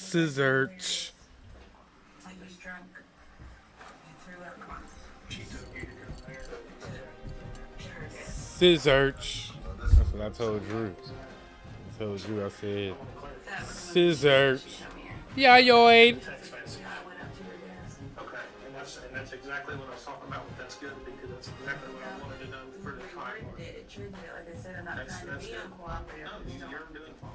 Scissors. Scissors. That's what I told Drew. I told Drew, I said, scissors. Yeah, yoid. Okay, and that's exactly what I was talking about. That's good because that's exactly what I wanted to know for the time. It treated it like I said, I'm not trying to be uncooperative. No, you're doing fine.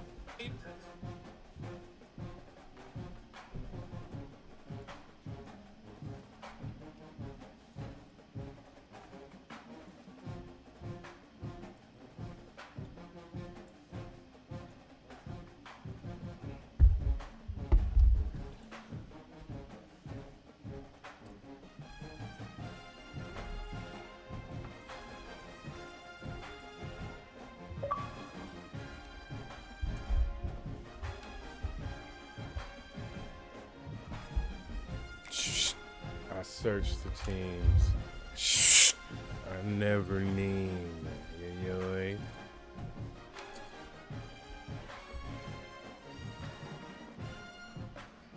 I searched the teams. Shh. I never name. Yeah, yoid.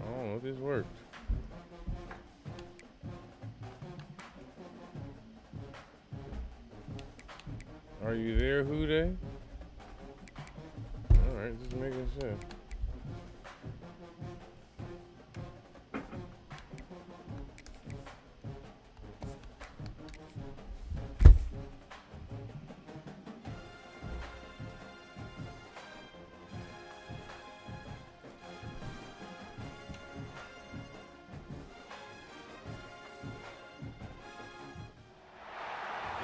Oh, this worked. Are you there, Houday? Alright, just making sure.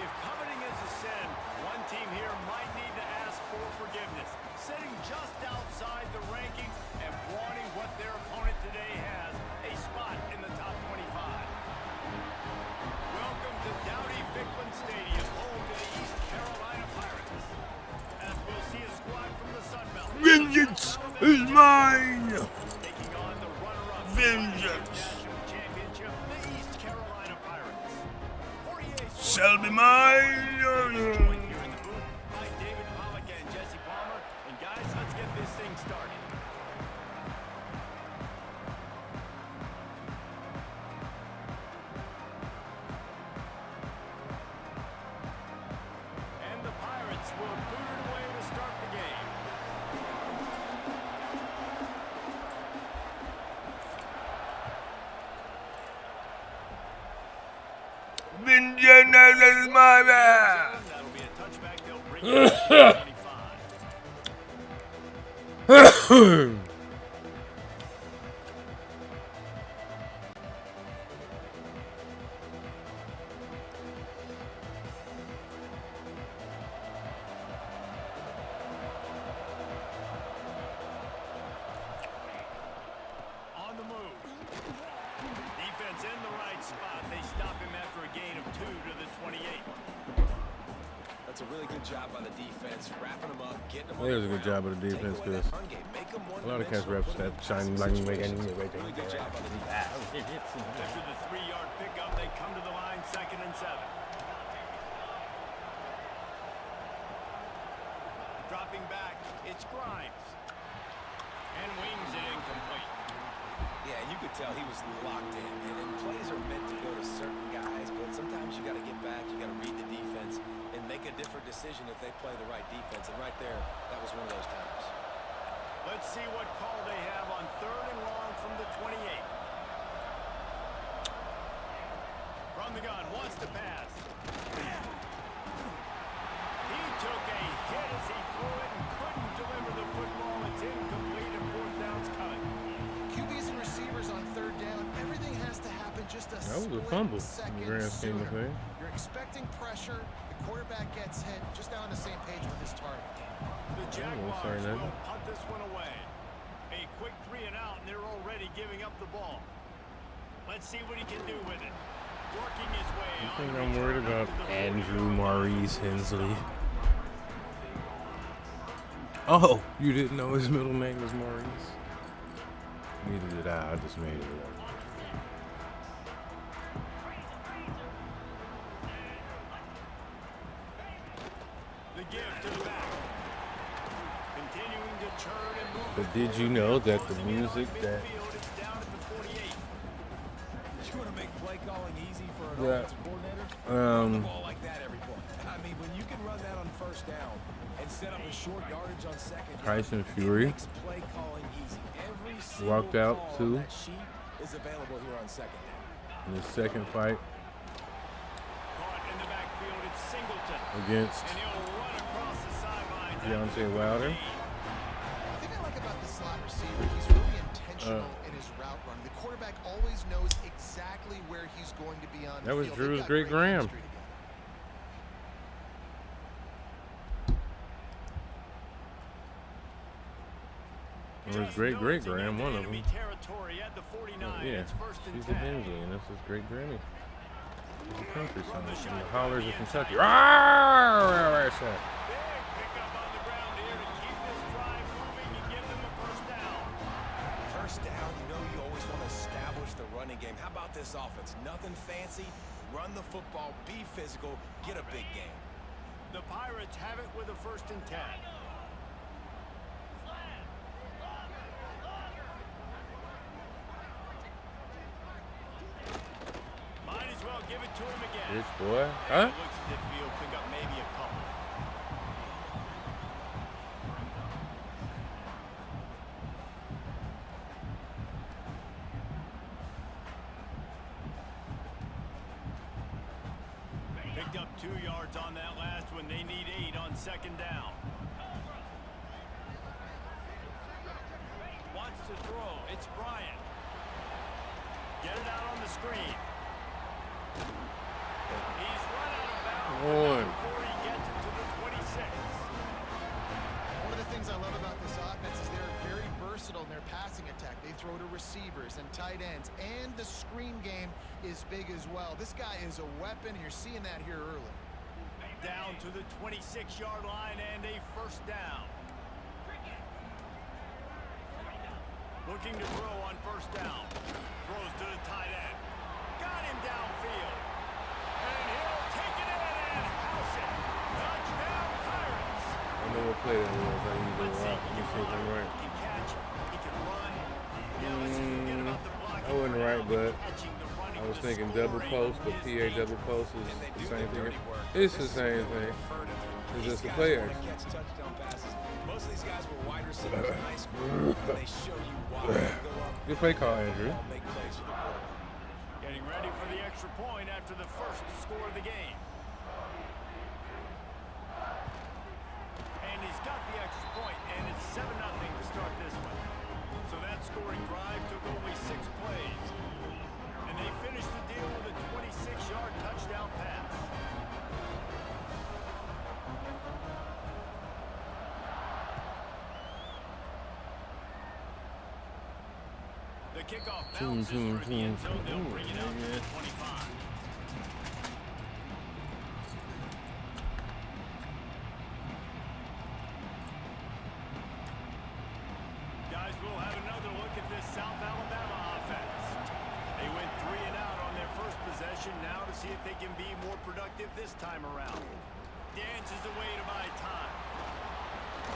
If coveting is a sin, one team here might need to ask for forgiveness. Sitting just outside the rankings and wanting what their opponent today has, a spot in the top 25. Welcome to Dowdy-Ficklen Stadium, home to the East Carolina Pirates. As we'll see a squad from the Sun Belt. Vengeance is mine! Taking on the runner-up Vengeance national championship, the East Carolina Pirates. shall be mine! Joined here in the booth by David Pollock and Jesse Palmer. And guys, let's get this thing started. And the Pirates will boot it away to start the game. Vengeance is mine! That'll be a touchback. They'll bring it to 25. On the move. Defense in the right spot. They stop him after a gain of 2 to the 28. That's a really good job by the defense, wrapping them up, getting them. It was a good job of the defense because a lot of cats reps that shiny like me make any right Really good job by the defense. After the 3-yard pickup, they come to the line, 2nd and 7. Dropping back, it's Grimes. And wings it incomplete. Yeah, you could tell he was locked in. And plays are meant to go to certain guys, but sometimes you got to get back, you got to read the defense, and make a different decision if they play the right defense. And right there, that was one of those times. Let's see what call they have on 3rd and long from the 28. From the gun, wants to pass. He took a hit as he threw it and couldn't deliver the football. It's incomplete and 4th down's coming. QBs and receivers on 3rd down, everything has to happen just a That was a split fumble in second the grand scheme of sooner. things. You're expecting pressure, the quarterback gets hit, just now on the same page with his target. The say Jaguars nothing. will punt this one away. A quick 3 and out, and they're already giving up the ball. Let's see what he can do with it. Working his way I on think the I'm worried return about up to the Andrew 40-yard line. Maurice Hensley. Oh, you didn't know his middle name was Maurice? Neither did I just made it up. The give to the back. Continuing to churn and move The Did you know that the music that It's down at the 48. You want to make play calling easy for an Yeah. offensive coordinator? Run the um ball like that every point. I mean, when you can run that on first down and set up a short yardage on second down, Tyson it Fury makes play calling easy. Every single walked out call on too that sheet is available here on second down. in his second fight Caught in the backfield, it's Singleton. against And he'll run across the sidelines. Deontay Wilder. The thing I like about the slot receiver, he's really intentional in his route running. The quarterback always knows exactly where he's going to be on That the was field. Drew's They've got great Graham. chemistry together. Or his great Graham, one of them. Territory at the 49. Yeah, It's first and she's a 10. Hensley, and that's his great Grammy. He's a country song. From the hollers of Kentucky. Ah! Big pickup on the ground here to keep this drive moving and give them a first down. First down, you always want to establish the running game. How about this offense? Nothing fancy. Run the football, be physical, get a big game. The Pirates have it with a first and 10. Might as well give it to him again. Rich boy. And Huh? it looks as if he'll pick up maybe a couple. Picked up 2 yards on that last one. They need 8 on second down. Wants to throw. It's Bryant. Get it out on the screen. He's run out of bounds before he gets it to the 26. One of the things I love about this offense is they're very versatile in their passing attack. They throw to receivers and tight ends, and the screen game is big as well. This guy is a weapon, and you're seeing that here early. Down to the 26-yard line and a first down. Looking to throw on first down. Throws to the tight end. Got him downfield. And he'll take it in and house it. Touchdown Pirates. I know what play that was. I need to Let's see. rock. Let me see if I'm right. He can catch. He can run. Yeah, let's just forget about the blocking. I wasn't right, but Catching the running, I was the thinking double scoring post, but is PA dangerous. double post is And they the do same the thing. dirty work. It's the This is same what thing. we refer to. It's These just the guys play wanna action. catch touchdown passes. Most of these guys were wide receivers in high school, and they show you why. They go up, Good play call, Andrew. make plays for the quarterback. Getting ready for the extra point after the first score of the game. And he's got the extra point, and it's 7-0 to start this one. So that scoring drive took only 6 plays. And they finished the deal with a 26-yard touchdown pass. The kickoff bounces through the end zone. They'll bring it out to the 25. Guys, we'll have another look at this South Alabama offense. They went 3 and out on their first possession. Now to see if they can be more productive this time around. Dances away to buy time.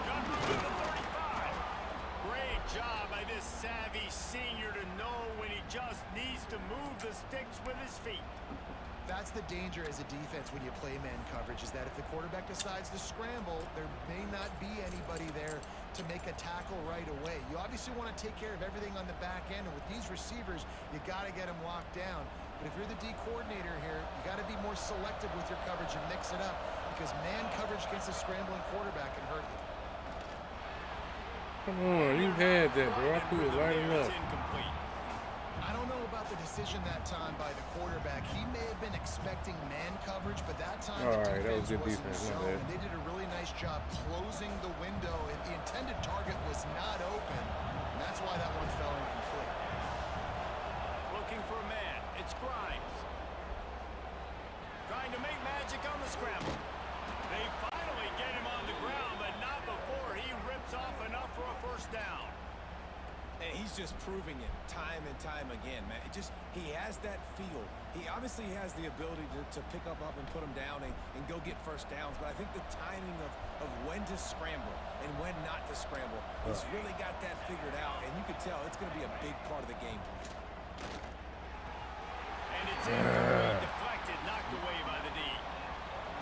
Got through to the 35. Great job by this savvy senior to know when he just needs to move the sticks with his feet. That's the danger as a defense when you play man coverage, is that if the quarterback decides to scramble, there may not be anybody there to make a tackle right away. You obviously want to take care of everything on the back end, and with these receivers, you got to get them locked down. But if you're the D coordinator here, you got to be more selective with your coverage and mix it up, because man coverage against a scrambling quarterback can hurt you. Come on, you had that, bro. I threw it right enough. It's incomplete. I don't know about the decision that time by the quarterback. He may have been expecting man coverage, but that time All the right, that was defense good was in defense, not zone, bad. and they did a really nice job closing the window. And the intended target was not open, and that's why that one fell incomplete. Looking for a man. It's Grimes. Trying to make magic on the scramble. They finally get him on the ground, but not before he rips off enough for a first down. And he's just proving it time and time again, man. He has that feel. He obviously has the ability to pick up and put him down and go get first downs. But I think the timing of when to scramble and when not to scramble, he's really got that figured out. And you can tell it's going to be a big part of the game plan. And it's deflected, knocked away by the D.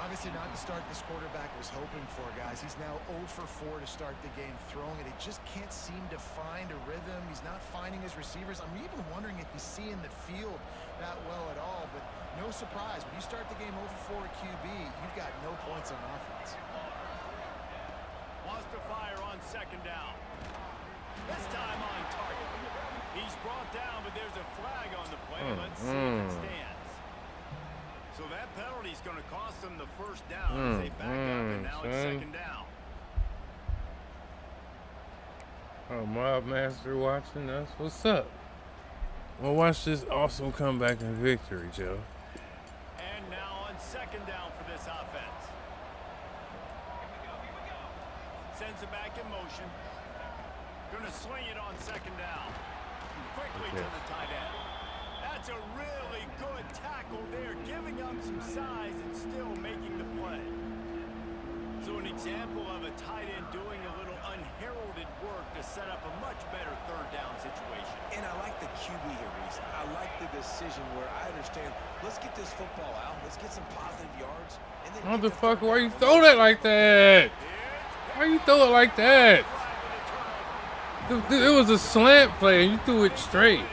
Obviously not the start this quarterback was hoping for, guys. He's now 0 for 4 to start the game throwing it. He just can't seem to find a rhythm. He's not finding his receivers. I'm even wondering if he's seeing the field that well at all, but no surprise. When you start the game 0 for 4 at QB, you've got no points on offense. Wants to fire on second down. This time on target. He's brought down, but there's a flag on the play. Let's see if it stands. So that penalty's going to cost them the first down as they back up, and now it's second down. Oh, Mob Master watching us. What's up? Well, watch this awesome comeback and victory, Joe. And now on second down for this offense. Sends it back in motion. Going to swing it on second down. Quickly to the tight end. That's a really good tackle there, giving up some size and still making the play. So an example of a tight end doing a little unheralded work to set up a much better third down situation. And I like the QB here, Reese. I like the decision where I understand, let's get this football out, let's get some positive yards. And then Motherfucker, why you throw that like that? Why you throw it like that? It was a slant play and you threw it straight.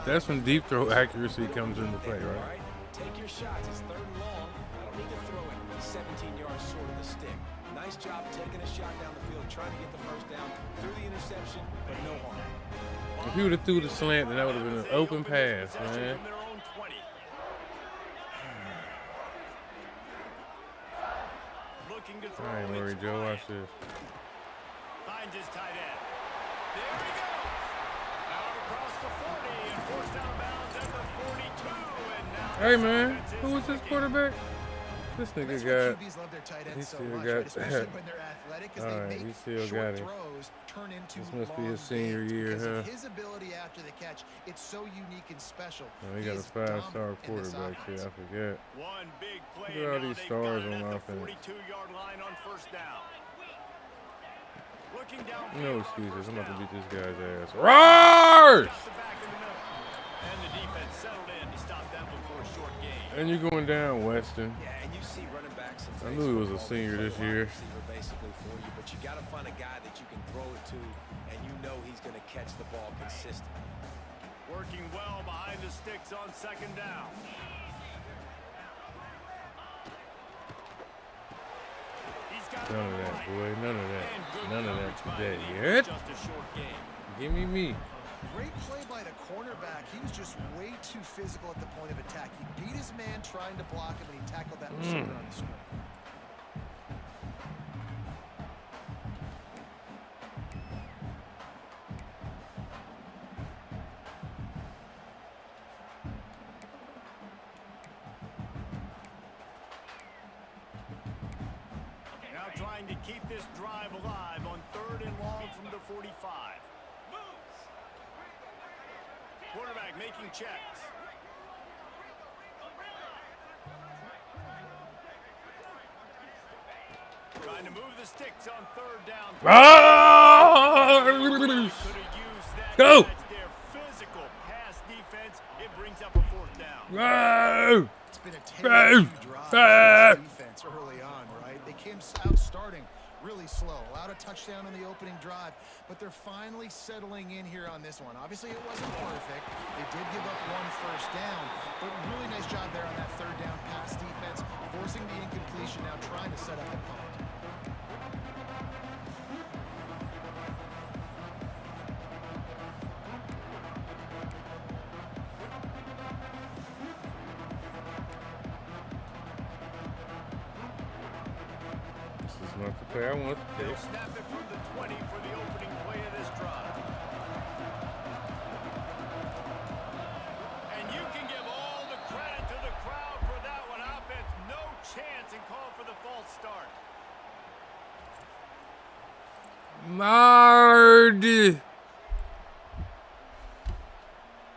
That's when deep throw accuracy comes into play, right? Take your shots. It's third and long. I don't need to throw it 17 yards short of the stick. Nice job taking a shot down the field, trying to get the first down through the interception, but no harm. If he would have threw the slant, then that would have been an open pass, man. I ain't worried, Joe. Watch this. Finds his tight end. There he goes. Out across the 40 and forced out of bounds at the 42. And now Hey, man. Who was this quarterback? This nigga got. QBs love their tight He ends so still much, got right? Especially that. when they're athletic, because Alright, they he make still got short it. throws turn into This must be long his senior gains year, because of huh? his ability after the catch, it's so unique and special. Oh, he got a is 5-star dominant in this quarterback here. offense. I forget. one big play. Look at all and now these they've stars got it on at the offense. 42-yard line on first down. Looking down. No excuses. I'm about to beat this guy's ass. Roar! And the defense settled in to stop that before a short game. And you're going down, Weston. Yeah, and you see running backs. I knew he was a senior this year. Basically for you, but you got to find a guy that you can throw it to, and you know he's going to catch the ball consistently. Working well behind the sticks on second down. None of that, boy. None of that. None of that today. Yet. Give me. Great play by the cornerback. He was just way too physical at the point of attack. He beat his man trying to block him, and he tackled that receiver on the screen. Now trying to keep this drive alive on third and long from the 45. Quarterback making checks. Trying to move the sticks on third down. Go! Their physical pass defense. It brings up a fourth down. Go! It's been a terrible drive defense early on, right? They came out starting really slow, allowed a touchdown on the opening drive, but they're finally settling in here on this one. Obviously, it wasn't perfect. They did give up one first down, but really nice job there on that third down pass defense, forcing the incompletion, now trying to set up a punt. This is not the play I want to They'll pick. snap it from the 20 for the opening play of this drive. And you can give all the credit to the crowd for that one. Offense, no chance in for the false start. Mard.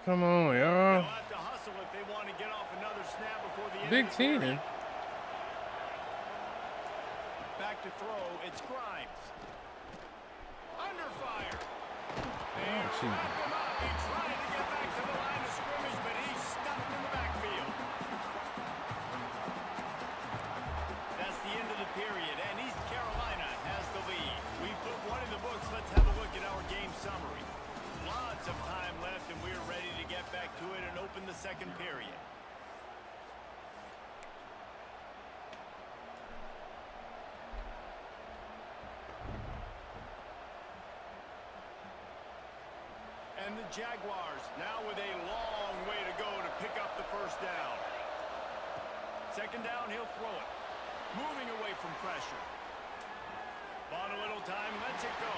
Come on, y'all. They'll have to hustle if they want to get off another snap before the end Big of the team. period. Back to throw. It's Grimes. Under fire. They shoot. wrap him up. He tried to get back to the line of scrimmage, but he's stuck in the backfield. That's the end of the period, and East Carolina has the lead. We put one in the books. Let's have a look at our game summary. Lots of time left, and we're ready to get back to it and open the second period. And the Jaguars now with a long way to go to pick up the first down. Second down, he'll throw it. Moving away from pressure. Bought a little time, lets it go.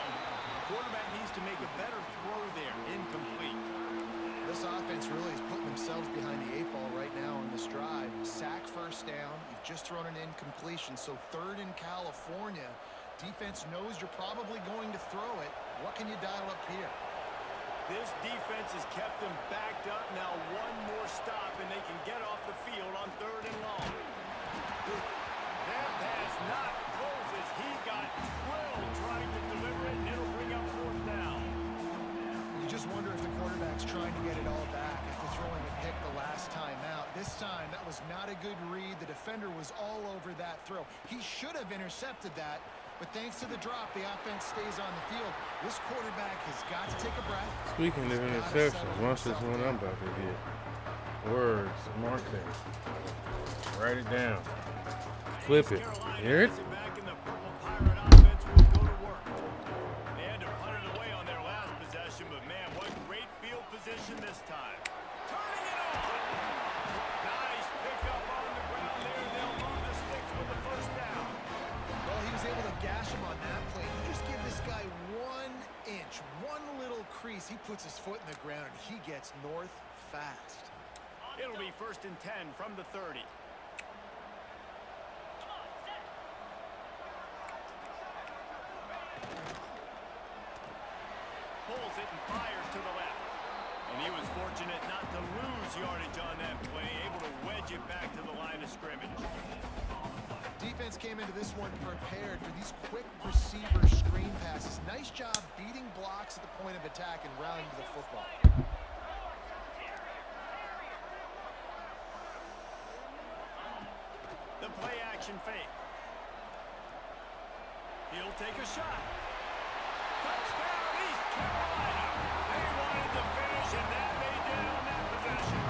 Quarterback needs to make a better throw there. Incomplete. This offense really is putting themselves behind the 8 ball right now on this drive. Sack first down. You've just thrown an incompletion, so third in California. Defense knows you're probably going to throw it. What can you dial up here? This defense has kept them backed up. Now one more stop, and they can get off the field on third and long. That pass not closes. He got drilled trying to deliver it, and it'll bring up fourth down. You just wonder if the quarterback's trying to get it all back after throwing a pick the last time out. This time, that was not a good read. The defender was all over that throw. He should have intercepted that, but thanks to the drop, the offense stays on the field. This quarterback has got to take a breath. Speaking of interceptions, watch this one I'm about to get. Words, mark that. Write it down. Flip it. Hear it? Back in the purple Pirate offense will go to work. They had to punt it away on their last possession, but man, what great field position this time. Turning it over. Nice pickup on the ground there. They'll move the sticks with the first down. Well, he was able to gash him on that play. You just give this guy 1 inch, one little crease. He puts his foot in the ground, and he gets north fast. It'll be first and 10 from the 30. Pulls it and fires to the left. And he was fortunate not to lose yardage on that play, able to wedge it back to the line of scrimmage. Defense came into this one prepared for these quick receiver screen passes. Nice job beating blocks at the point of attack and rallying to the football. The play action fake. He'll take a shot. Touchdown, East Carolina. They wanted to finish, and that they did on that possession.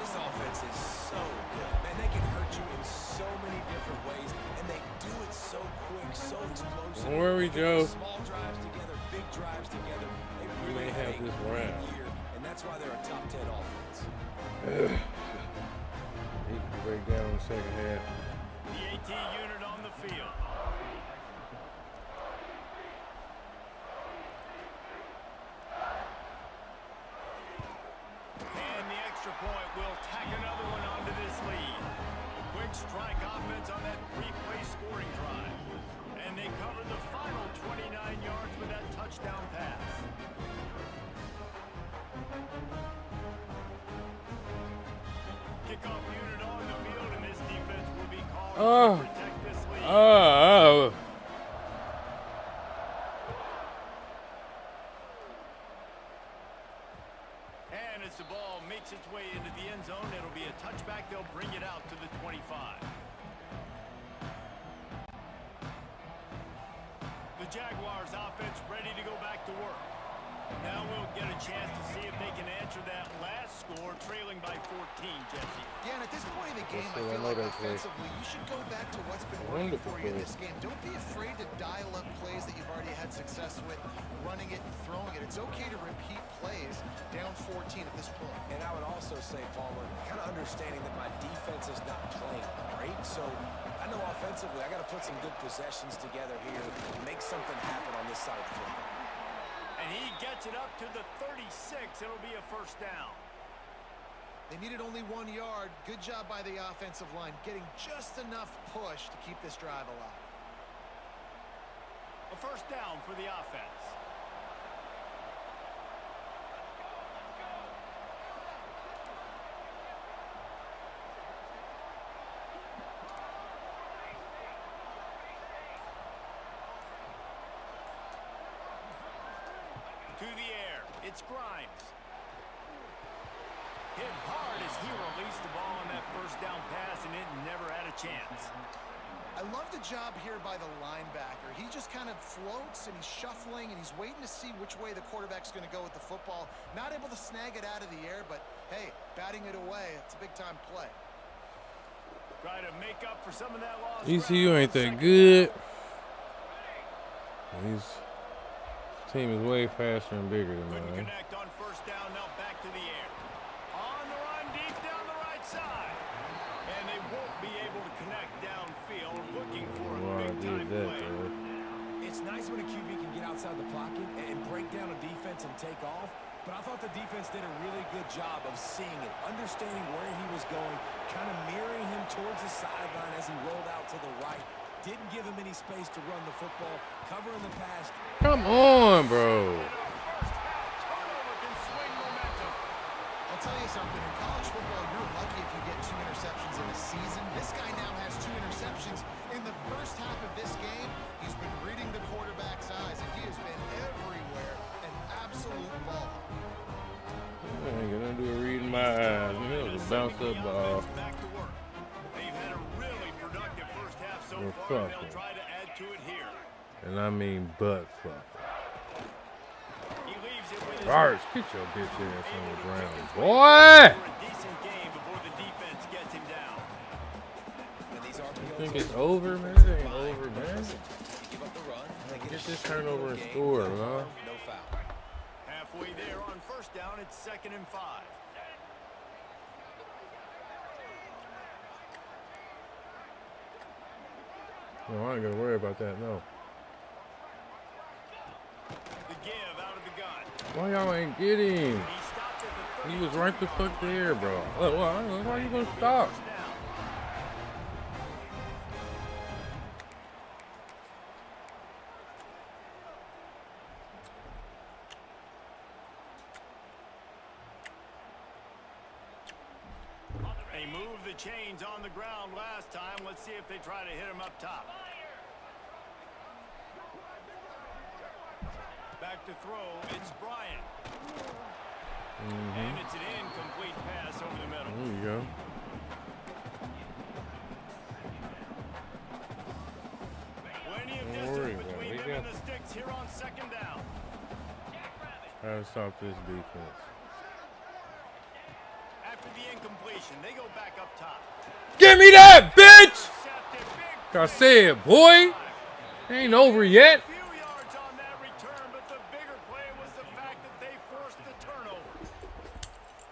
This offense is so good. Man, they can hurt you in so many different ways, and they do it so quick, so explosive. Don't worry, Joe. Small drives together, big drives together. They We really may have a this great round. year, and that's why they're a top 10 offense. He can break down in the second half. The AT unit on the field. And the extra point will tack another one onto this lead. Quick strike offense on that three-play scoring drive. And they cover the final 29 yards with that touchdown pass. Kickoff unit on the field, and this defense will be called to protect this lead. And as the ball makes its way into the end zone, it'll be a touchback. They'll bring it out to the 25. The Jaguars offense ready to go back to work. Now we'll get a chance to see if they can answer that last score, trailing by 14, Jesse. Yeah, and at this point in the game, Let's see, I feel I know like that play. offensively, you should go back to what's been working Wonderful for you in play. this game. Don't be afraid to dial up plays that you've already had success with, running it and throwing it. It's okay to repeat plays down 14 at this point. And I would also say, Palmer, kind of understanding that my defense is not playing great, so I know offensively I got to put some good possessions together here, make something happen on this side of the football. And he gets it up to the 36. It'll be a first down. They needed only 1 yard. Good job by the offensive line, getting just enough push to keep this drive alive. A first down for the offense. To the air, it's Grimes. Hit hard as he released the ball on that first down pass, and it never had a chance. I love the job here by the linebacker. He just kind of floats, and he's shuffling, and he's waiting to see which way the quarterback's going to go with the football. Not able to snag it out of the air, but, hey, batting it away, it's a big-time play. Try to make up for some of that loss. ECU ain't that good. His team is way faster and bigger than Couldn't mine. connect on first down, now back to the air. On the run, deep down the right side. And they won't be able to connect downfield, looking for a Wow, I big-time did that, play. though. It's nice when a QB can get outside the pocket and break down a defense and take off, but I thought the defense did a really good job of seeing it, understanding where he was going, kind of mirroring him towards the sideline as he rolled out to the right. Didn't give him any space to run the football, covering the pass. Come on, bro. And a first half turnover can swing momentum. I'll tell you something, in college football, you're lucky if you get 2 interceptions in a season. This guy now has 2 interceptions. In the first half of this game, he's been reading the quarterback's eyes, and he has been everywhere, an absolute ball. I ain't gonna do a read in my eyes. It was a bounce up ball. Back to work. They've had a really productive first half so Well, far, and fuck they'll it. try to add to it here. And I mean butt fuck. He leaves it with his Rars, get your bitch ass on the ground. for Boy! a decent game before the defense gets him down. And these RPOs Think it's over, man? It ain't over, man. give up the run. They Get a this short turnover and game, score, no man. harm, no foul. Halfway there on first down, it's 2nd and 5. No, I ain't gonna worry about that, no. The give out of the gun. Why y'all ain't get him? He stopped at the He was right the fuck there, bro. Look, why you gonna stop? first down. They moved the chains on the ground last time. Let's see if they try to hit him up top. Back to throw, it's Bryant. And it's an incomplete pass over the middle. There you go. Plenty of Don't worry distance about it. between We them got- and the sticks here on 2nd down. How to stop this defense? After the incompletion, they go back up top. Give me that, bitch! Intercepted, big Like I said, boy, ain't over yet. few yards on that return, but the bigger play was the fact that they forced the turnover.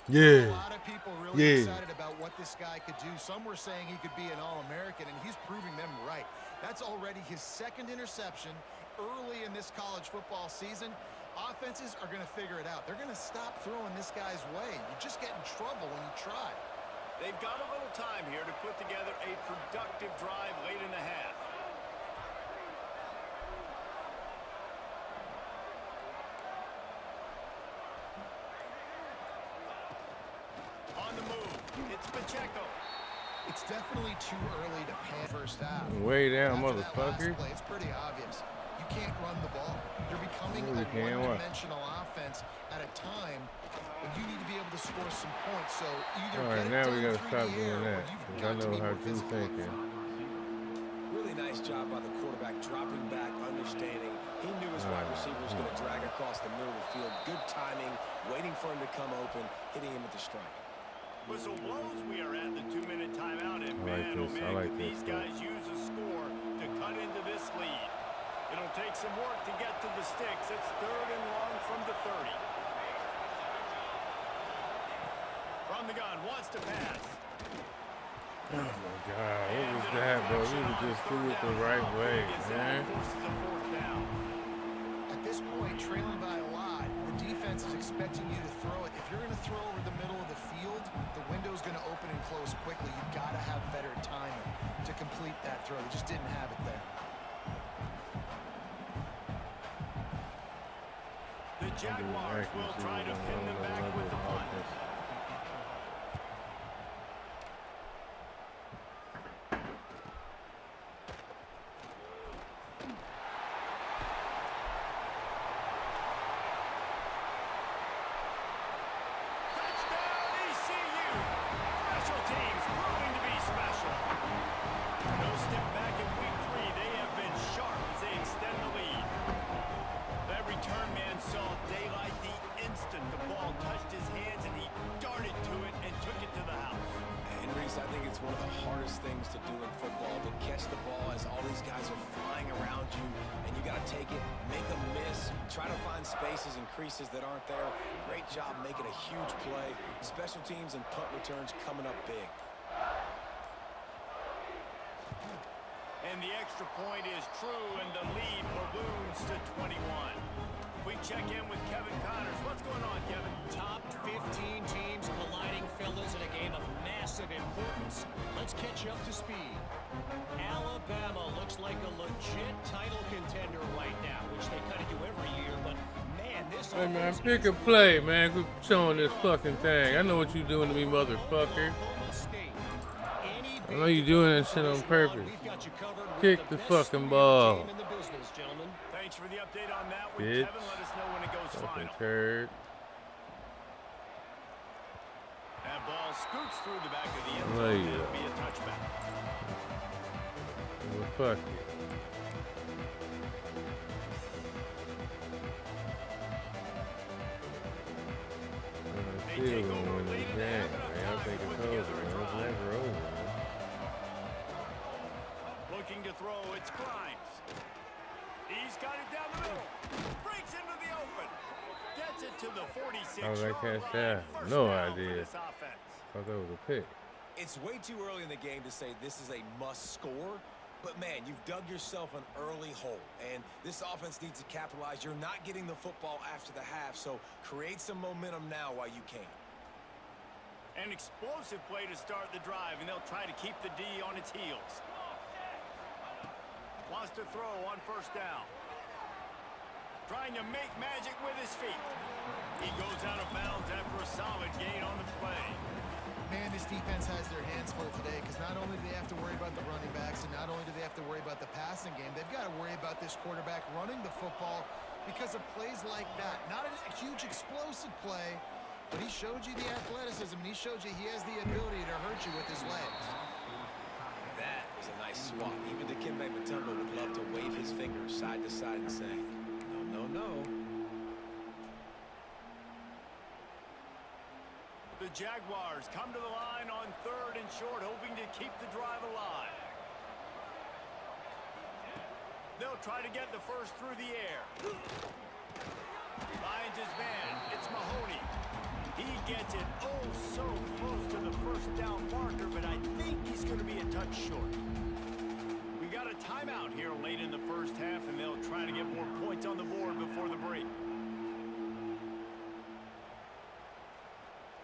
A lot of people really Yeah. excited about what this guy could do. Some were saying he could be an All-American, and he's proving them right. That's already his 2nd interception early in this college football season. Offenses are going to figure it out. They're going to stop throwing this guy's way. You just get in trouble when you try. They've got a little time here to put together a productive drive late in the half. On the move, it's Pacheco. It's definitely too early to pan first half. Way down, After that last motherfucker. play, it's pretty obvious. You can't run the ball. You're becoming No, a you can't. What? one-dimensional offense at a time when you need to be able to score some points. So either All get right, it now done we gotta through stop the doing air, or that. you've 'Cause I got to know be how more you physical up thinking. front. Really nice job by the quarterback, dropping back, understanding. He knew his wide receiver was going to drag across the middle of the field. Good timing, waiting for him to come open, hitting him with the strike. Whistle blows, we are at the 2-minute timeout, and I like man, oh this. I man, like could this these stuff. guys use a score to cut into this lead. It'll take some work to get to the sticks. It's 3rd and long from the 30. From the gun, wants to pass. Oh my God, what was that, bro? We were just threw it the right way, man. Forces a 4th down. At this point, trailing by a lot, the defense is expecting you to throw it. If you're going to throw over the middle of the field, the way going to open and close quickly, you've got to have better timing to complete that throw. They just didn't have it there. The Jaguars will try to pin them back with the punt. I think it's one of the hardest things to do in football, to catch the ball as all these guys are flying around you, and you got to take it, make them miss, try to find spaces and creases that aren't there. Great job making a huge play. Special teams and punt returns coming up big. And the extra point is true, and the lead balloons to 21. We check in with Kevin Connors. What's going on, Kevin? Top 15 teams colliding, fellas, in a game of massive importance. Let's catch up to speed. Alabama looks like a legit title contender right now, which they kind of do every year, but man, this Hey man, pick a play, man. Quit showing this fucking thing. I know what you're doing to me, motherfucker. I know you're doing that shit on purpose. Kick the fucking ball. Thanks for the update on that one, Bitch. Kevin. Let us know when it goes Fucking final. turd. That ball scoots through the back of the end zone. It'll be a touchback. Well, fuck you. I feel when it's game, man. I think it's over, man. It's never over, man. Looking to throw, it's Grimes. He's got it down the middle. Breaks into the open. Gets it to the 46. How did I catch that? No idea. Thought that was a pick. It's way too early in the game to say this is a must score, but man, you've dug yourself an early hole, and this offense needs to capitalize. You're not getting the football after the half, so create some momentum now while you can. An explosive play to start the drive, and they'll try to keep the D on its heels. Wants to throw on first down. Trying to make magic with his feet. He goes out of bounds after a solid gain on the play. Man, this defense has their hands full today because not only do they have to worry about the running backs and not only do they have to worry about the passing game, they've got to worry about this quarterback running the football because of plays like that. Not a huge explosive play, but he showed you the athleticism and he showed you he has the ability to hurt you with his legs. That was a nice swat. Even Dikembe Mutombo would love to wave his fingers side to side and say, no, no, no. The Jaguars come to the line on 3rd and short, hoping to keep the drive alive. They'll try to get the first through the air. Finds his man. It's Mahoney. He gets it oh so close to the first down marker, but I think he's going to be a touch short. We got a timeout here late in the first half, and they'll try to get more points on the board before the break.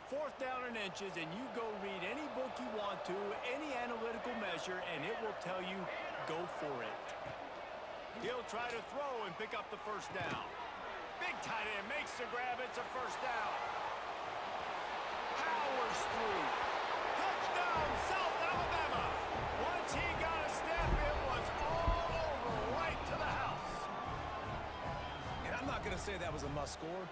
4th down and inches, and you go read any book you want to, any analytical measure, and it will tell you, go for it. He'll try to throw and pick up the first down. Big tight end makes the grab. It's a first down. Powers through. Touchdown, South Alabama. Once he got a step, it was all over right to the house. And I'm not going to say that was a must score,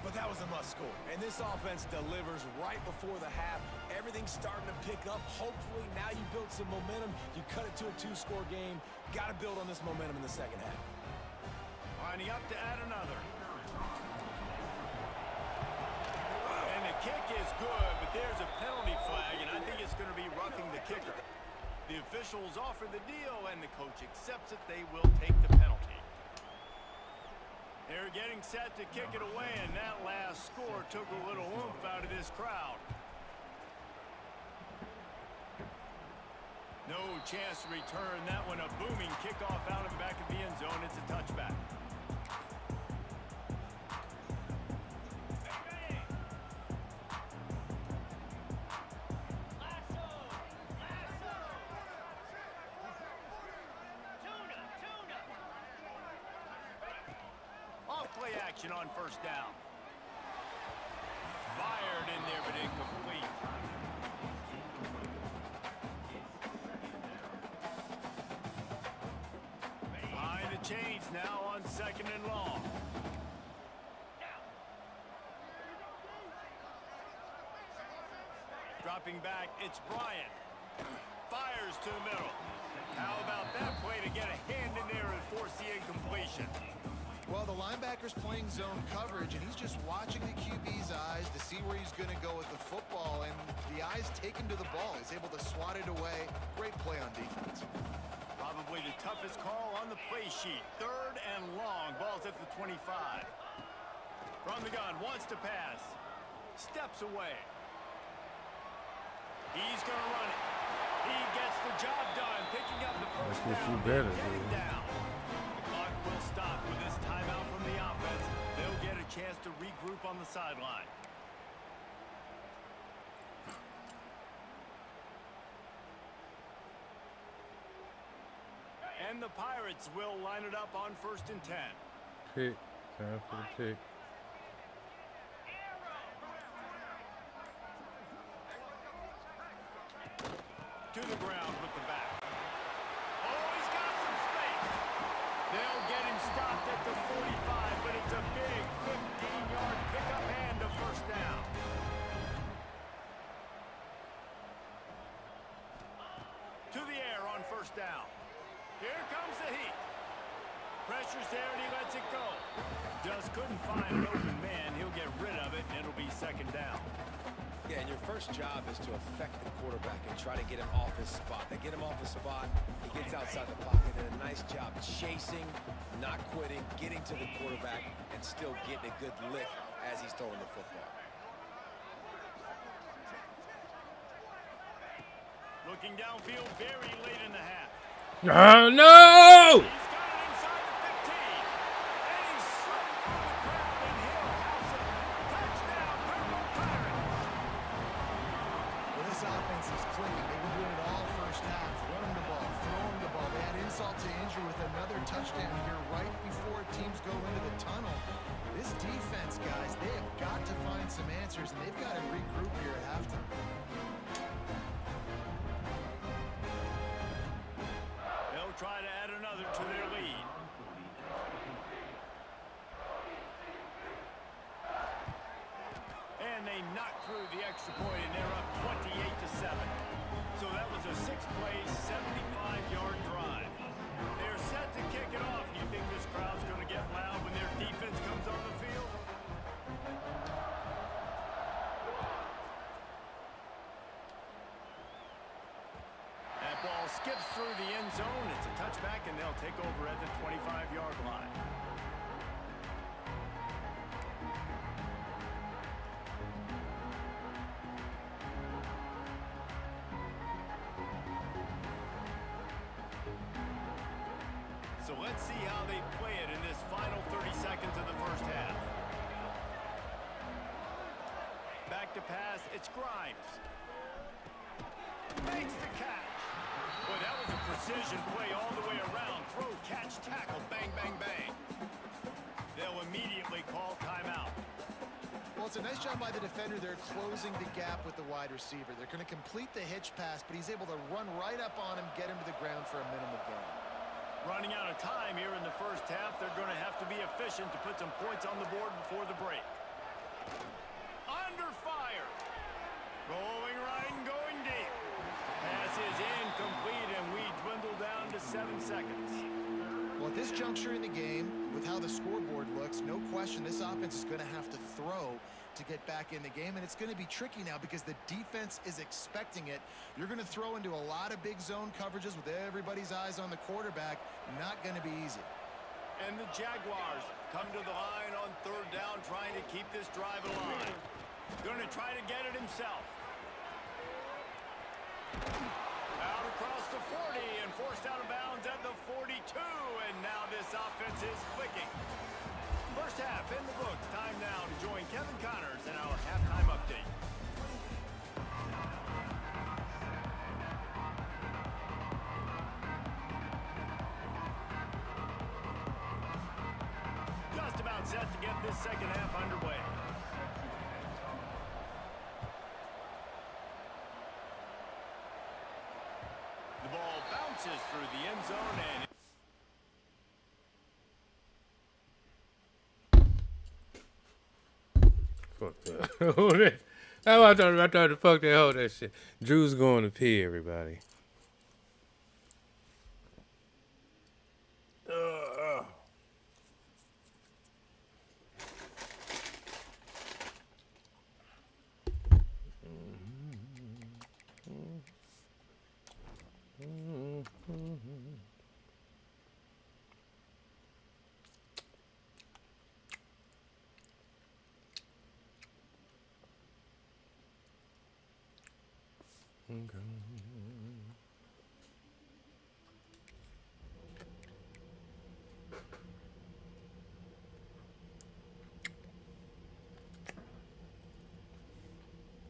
but that was a must score. And this offense delivers right before the half. Everything's starting to pick up. Hopefully now you build some momentum. You cut it to a 2-score game. Got to build on this momentum in the second half. Lining up to add another. And the kick is good, but there's a penalty flag, and I think it's going to be roughing the kicker. The officials offer the deal, and the coach accepts it. They will take the penalty. They're getting set to kick it away, and that last score took a little oomph out of this crowd. No chance to return that one. A booming kickoff out of the back of the end zone. It's a touchback. action on first down. Fired in there, but incomplete. Behind the chains now on 2nd and long. Dropping back, it's Bryant. Fires to the middle. How about that play to get a hand in there and force the incompletion? Well, the linebacker's playing zone coverage, and he's just watching the QB's eyes to see where he's going to go with the football, and the eyes take him to the ball. He's able to swat it away. Great play on defense. Probably the toughest call on the play sheet. 3rd and long. Ball's at the 25. From the gun, wants to pass. Steps away. He's going to run it. He gets the job done, picking up the first That's what down. you better Getting do. down. The clock will stop with this timeout from the offense. They'll get a chance to regroup on the sideline. And the Pirates will line it up on 1st and 10. Pick. Time for the pick. To the ground with the back. Oh, he's got some space. They'll get him stopped at the 45, but it's a big 15-yard pickup and a first down. To the air on first down. Here comes the heat. Pressure's there and he lets it go. Just couldn't find an open man. He'll get rid of it and it'll be 2nd down. Yeah, and your first job is to affect the quarterback and try to get him off his spot. They get him off his spot, he gets outside the pocket, and a nice job chasing, not quitting, getting to the quarterback, and still getting a good lick as he's throwing the football. Looking downfield very late in the half. Oh, no! He's got it inside the 15. And he's slipped through the crowd and he'll house it. Touchdown, Purple Pirates. Well, this offense is clicking. They've been doing it all first half. Running the ball, throwing the ball. They had insult to injury with another touchdown here right before teams go into the tunnel. This defense, guys, they have got to find some answers, and they've got to regroup here at halftime. They'll try to add another to their lead. And they knock through the extra point, and they're up 28-7. So that was a 6-play, 75-yard drive. They're set to kick it off. You think this crowd's going to get loud when their defense comes on the field? That ball skips through the end zone. It's a touchback, and they'll take over at the 25-yard line. So let's see how they play it in this final 30 seconds of the first half. Back to pass, it's Grimes. Makes the catch. Boy, that was a precision play all the way around. Throw, catch, tackle, bang, bang, bang. They'll immediately call timeout. Well, it's a nice job by the defender. They're closing the gap with the wide receiver. They're going to complete the hitch pass, but he's able to run right up on him, get him to the ground for a minimal gain. Running out of time here in the first half. They're going to have to be efficient to put some points on the board before the break. Under fire. Going right and going deep. Pass is incomplete, and we dwindle down to 7 seconds. Well, at this juncture in the game, with how the scoreboard looks, no question this offense is going to have to throw to get back in the game, and it's going to be tricky now because the defense is expecting it. You're going to throw into a lot of big zone coverages with everybody's eyes on the quarterback. Not going to be easy. And the Jaguars come to the line on 3rd down, trying to keep this drive alive. Going to try to get it himself. Out across the 40 and forced out of bounds at the 42, and now this offense is clicking. First half in the books. Time now to join Kevin Connors in our halftime update. Just about set to get this second half underway. The ball bounces through the end zone and Fuck that. I thought to fuck that hold that shit. Drew's going to pee, everybody.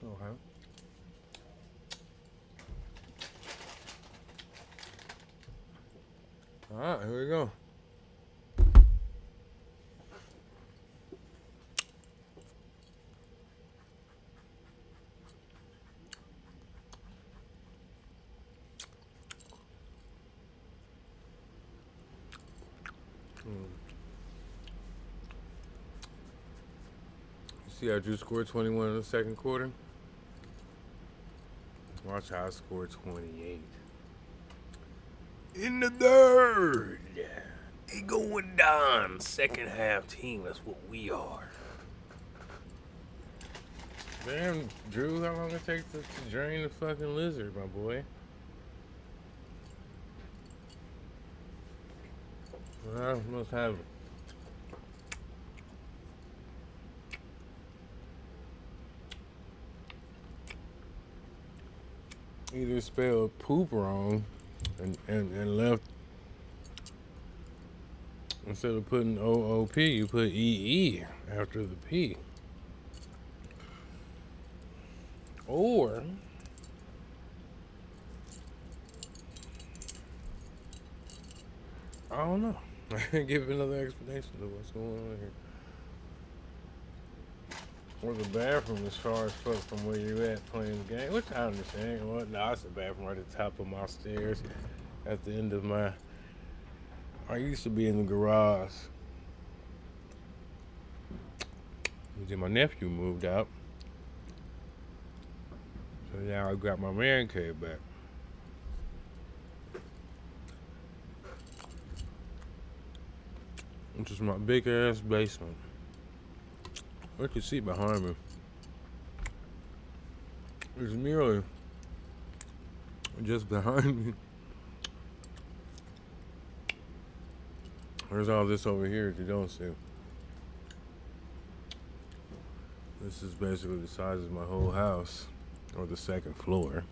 Okay. All right, here we go. You see how Drew scored 21 in the second quarter? Watch how I scored 28. In the third. They going down. Second half team. That's what we are. Damn, Drew, how long it takes to drain the fucking lizard, my boy? Well, must have it. Either spelled poop wrong and left, instead of putting OOP, you put EE after the P. Or I don't know. I can give another explanation of what's going on here. Or the bathroom is far as fuck from where you at playing the game, which I understand. Well, no, it's the bathroom right at the top of my stairs at the end of my... I used to be in the garage. Then my nephew moved out. So now I got my man cave back. Which is my big ass basement. What you see behind me is merely just behind me. There's all this over here that you don't see. This is basically the size of my whole house, or the second floor.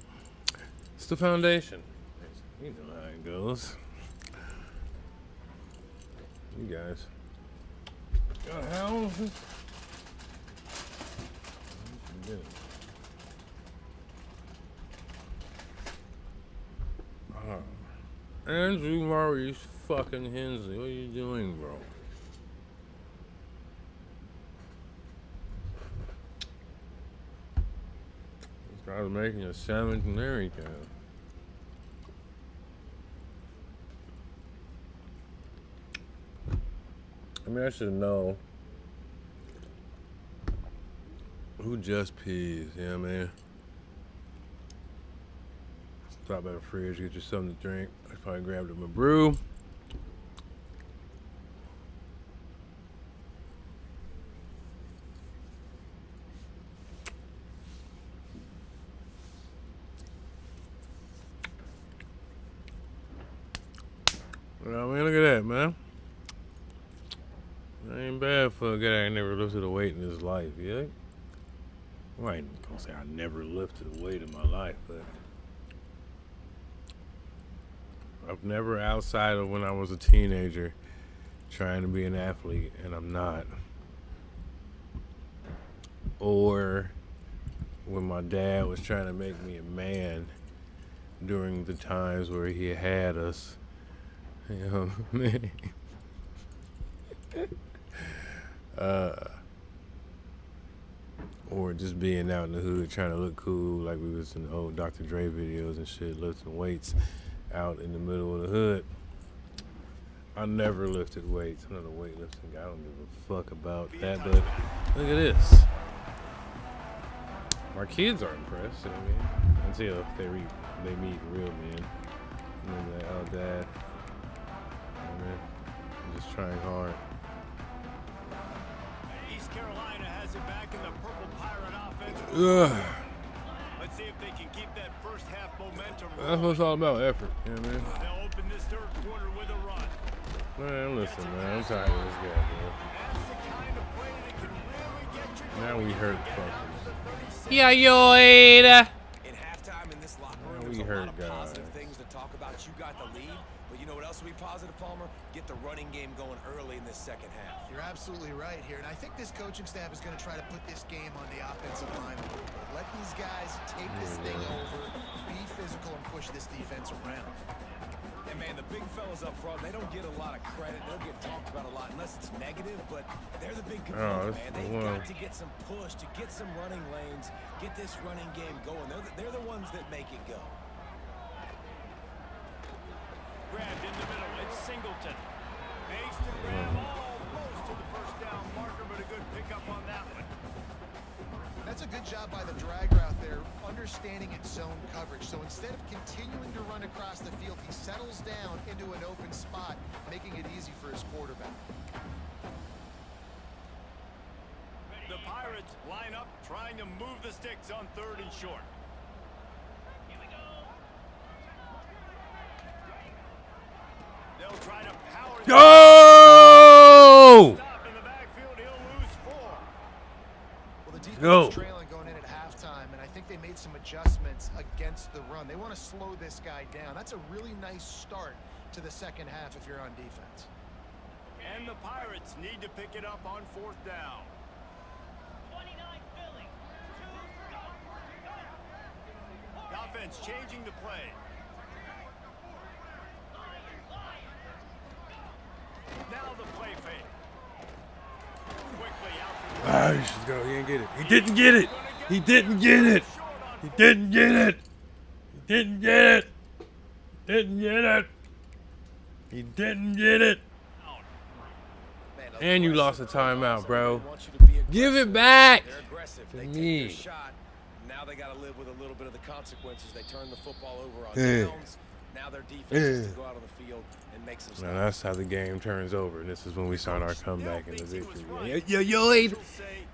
It's the foundation. You know how it goes. You guys. Got houses. Andrew Maurice fucking Hensley, what are you doing, bro? This guy's making a salmon canary can. I mean, I should know who just pees, yeah, man. Stop by the fridge, get you something to drink. I probably grabbed him a brew. Well, man, look at that, man. That ain't bad for a guy that ain't never lifted a weight in his life, yeah? Well, I ain't gonna say I never lifted a weight in my life, but I've never, outside of when I was a teenager, trying to be an athlete, and I'm not. Or when my dad was trying to make me a man during the times where he had us. You know, man. Or just being out in the hood trying to look cool like we was in the old Dr. Dre videos and shit, lifting weights out in the middle of the hood. I never lifted weights. I'm not a weightlifting guy. I don't give a fuck about that. But look at this. My kids are impressed. I mean, until they meet real men. And then they're like, oh, Dad, man, I'm just trying hard. East Carolina has it back in the purple pirate offense. Ugh. Let's see if they can keep that first half momentum. That's what it's all about, effort. You know what I mean? They'll open this third quarter with a run. Man, listen, man, I'm tired of this guy, man. That's the kind of play that can really get you. Now we hurt fuckers. Yeah, In halftime in this locker room, We there's a hurt lot of guys. positive things to talk about. You got the lead, but you know what else will be positive, Palmer? Get the running game going early in this second half. You're absolutely right here, and I think this coaching staff is going to try to put this game on the offensive line a little bit. Let these guys take this thing over, be physical, and push this defense around. And man, the big fellas up front, they don't get a lot of credit. They don't get talked about a lot unless it's negative, but they're the big component, man. They've got to get some push, to get some running lanes, get this running game going. They're the ones that make it go. Grabbed in the middle. It's Singleton. Makes the grab almost to the first down marker, but a good pickup on that one. That's a good job by the drag route there, understanding its zone coverage. So instead of continuing to run across the field, he settles down into an open spot, making it easy for his quarterback. The Pirates line up, trying to move the sticks on third and short. They'll try to power. Go! Stop in the backfield. He'll lose 4. Well, the defense Go. is trailing going in at halftime, and I think they made some adjustments against the run. They want to slow this guy down. That's a really nice start to the second half if you're on defense. And the Pirates need to pick it up on 4th down. 29 Philly. The offense changing the play. Now the play fake. Quickly out to Ah, you should go. He didn't get it. He didn't get it. He didn't get it. He didn't get it. He didn't get it. Didn't get it. He didn't get it. And you lost a timeout, bro. Give it back They're aggressive. to They take me. their shot. Now they got to live with a little bit of the consequences. They turn the football over on Yeah. downs. Now their defense has to go out on the field and make some Now stops. that's how the game turns over, and this is when we start our comeback and the victory. Yeah, Yoid.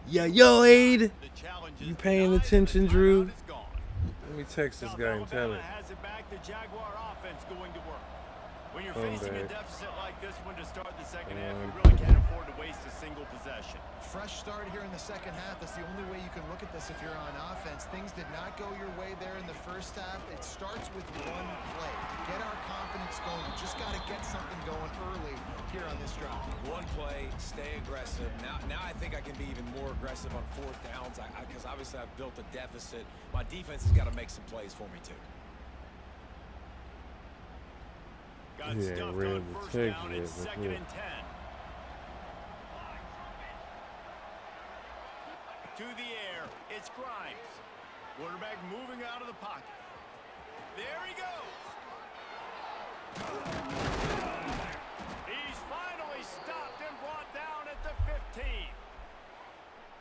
Yeah, Yoid. the challenge. You paying attention, Drew? Let me text this guy and tell him. Has it back. The Jaguar offense going to work. When you're Come facing a back. deficit like this one to start the second half, you really can't afford to waste a single possession. Fresh start here in the second half. That's the only way you can look at this if you're on offense. Things did not go your way there in the first half. It starts with one play. To get our confidence going, you just got to get something going early here on this drive. One play, stay aggressive. Now I think I can be even more aggressive on 4th downs because obviously I've built a deficit. My defense has got to make some plays for me too. Got Yeah, stuffed real on first take down. it, It's that's 2nd it. and 10. To the air, it's Grimes. Quarterback moving out of the pocket. There he goes. He's finally stopped and brought down at the 15.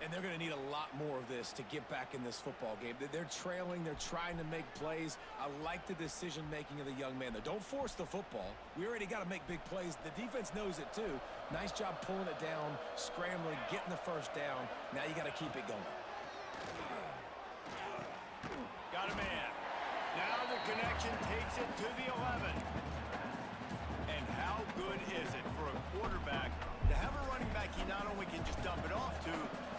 And they're going to need a lot more of this to get back in this football game. They're trailing. They're trying to make plays. I like the decision-making of the young man. Don't force the football. We already got to make big plays. The defense knows it, too. Nice job pulling it down, scrambling, getting the first down. Now you got to keep it going. Got a man. Now the connection takes it to the 11. And how good is it for a quarterback to have a running back he not only can just dump it off to,